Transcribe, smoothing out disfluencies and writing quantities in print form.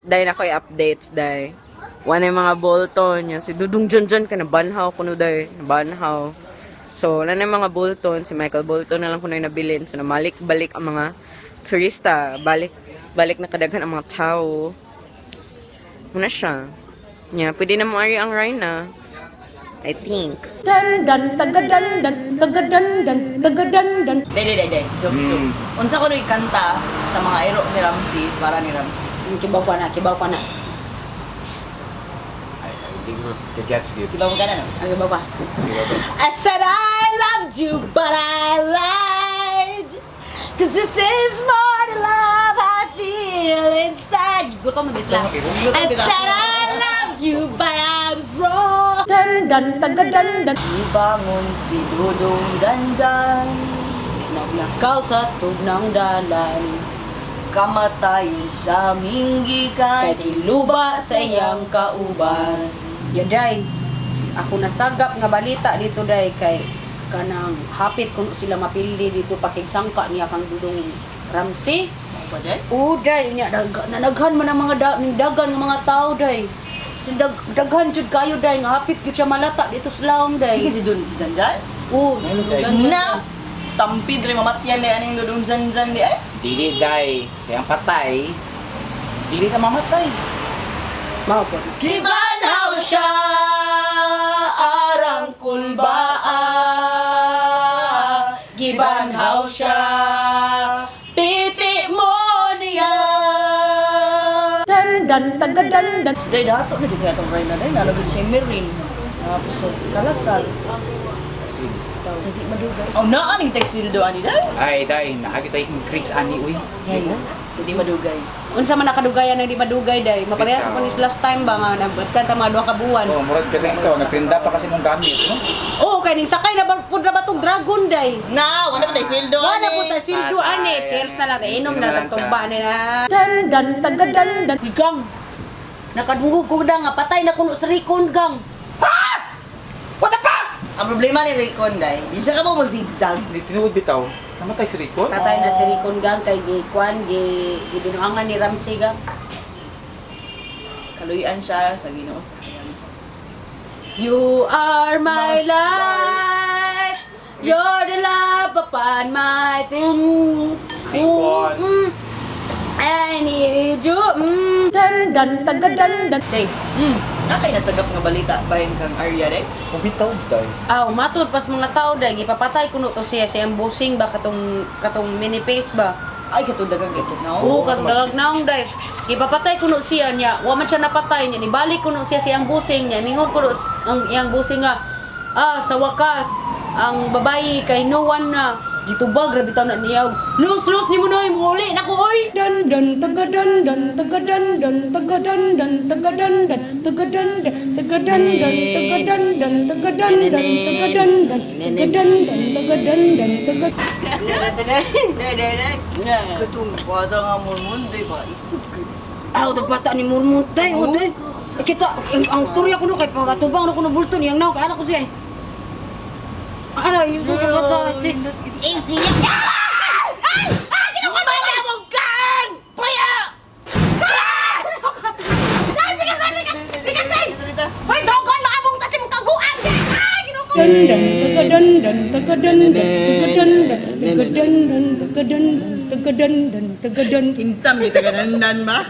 Dahil na ko'y updates, dahil. One yung mga Bolton, yung si Dudong John ka, nabanhaw ko no, dahil. Nabanhaw. So, wala na yung mga Bolton, si Michael Bolton na lang ko na yung nabilin. So, namalik-balik ang mga turista. Balik na kadaghan ang mga tao. Muna siya. Yeah, pwede na mo ari ang Rhina. I think. Dan dan tagadan dan tagadan dan tagadan dan. Dede. Joke. Unsa ko rin kanta sa mga ero ni Ramsey para ni Ramsey. Kibaw pa na. Ay, hindi ko kagets dito. Diba mo ka na no? Kibaw pa. Sige ba? I said I loved you, but I lied. 'Cause this is more the love I feel inside. Gutom na bisla. I said I loved you, but I was wrong. Dan dan tagadan dan. Ibangon si Dudong Janjan. Naglakaw sa tugnang dalan. Kamatayon siya minggikan. Kahit iluba sa iyang kauban. Yaday, ako nasagap nga balita dito day kay kanang hapit kung sila mapildi dito pakigsangka niya kang Dudong Ramsey. Ba day? Day niya nanaghan man ang mga dagan ng mga tao day. Daghan jud kayo day nga hapit gyud siya malata dito sa laom day. Sige si Dudong si Janjan. Oh, Na! Stampede rin mamatyan na yan yung Dudong Janjan di ay. Dili day, yang patay. Dili ka mamatay. mao po. Gibanhaw siya arang kulbaa. Gibanhaw siya piti mo niya. Dan dan tagadan dan. Day dato na dito itong Rhina day nalagod siya Merin. Tapos sa Kalasal. Sige. Sa di madugay. Oh, naaning text video do ani day. Ay, day, nakakita increase ani uy. Sa di madugay. Unsa man nakadugayan ng di madugay day? Maparehas Ikaw. pa ni last time ba nga nabutkan ta mga duha ka buwan. Oh, murag ka lang ikaw, nagtinda pa kasi mong gamit, no? Oh, kay ning sakay na pud na ba tong dragon day? Na, wala pa tayo sweldo Wala po tayo sildo ani, cheers na natin. Inom na tagtumba ni na. Dan dan tagadan dan. Gang. Nakadungog ko da nga patay na kuno sa rikon gang. Ang problema ni Ricon day, di siya ka mo zigzag. Hindi tinuod bitaw. Namatay si Rico? Patay na si rikon gang kay gikuan gibinuangan ni Ramsey gang. Kaluyan siya sa Ginoo sa kanyang. You are my life. You're the love upon my thing. Icon. I need you. Dan dan tagadan dan. Day, nakay nasagap nga balita bahin kang Arya day. Kung bitaw, day. Aw, matud pas mga tao day gipapatay kuno to siya si ambusing ba katong mini face ba. Ay katudagang ito na. Oo, katong naong day. Gipapatay kuno siya niya. Wa man siya napatay niya. Nibalik kuno siya si ambusing niya. Mingon kuno ang iyang busing nga. Sa wakas ang babayi kay no one na gitubag grabe taw na niya. Los ni mo noy muli nako oy. Dan dan tagadan dan tagadan dan tagadan dan tagadan dan tagadan dan tagadan dan tagadan dan tagadan dan tagadan dan tagadan dan tagadan dan tagadan. Day. Katong bata nga mo day ba isip ka. Aw, bata ni Murmut day, o day. Kita ang storya ko no kay pagatubang no kuno bulton yang naw kay ana ko siya. Ano, yung suka bata si easy. Kinukuha ba niya mong kan? Puya! Hoy, dogon maabong ta si mong kaguan. Kinsam ni taganandan ba?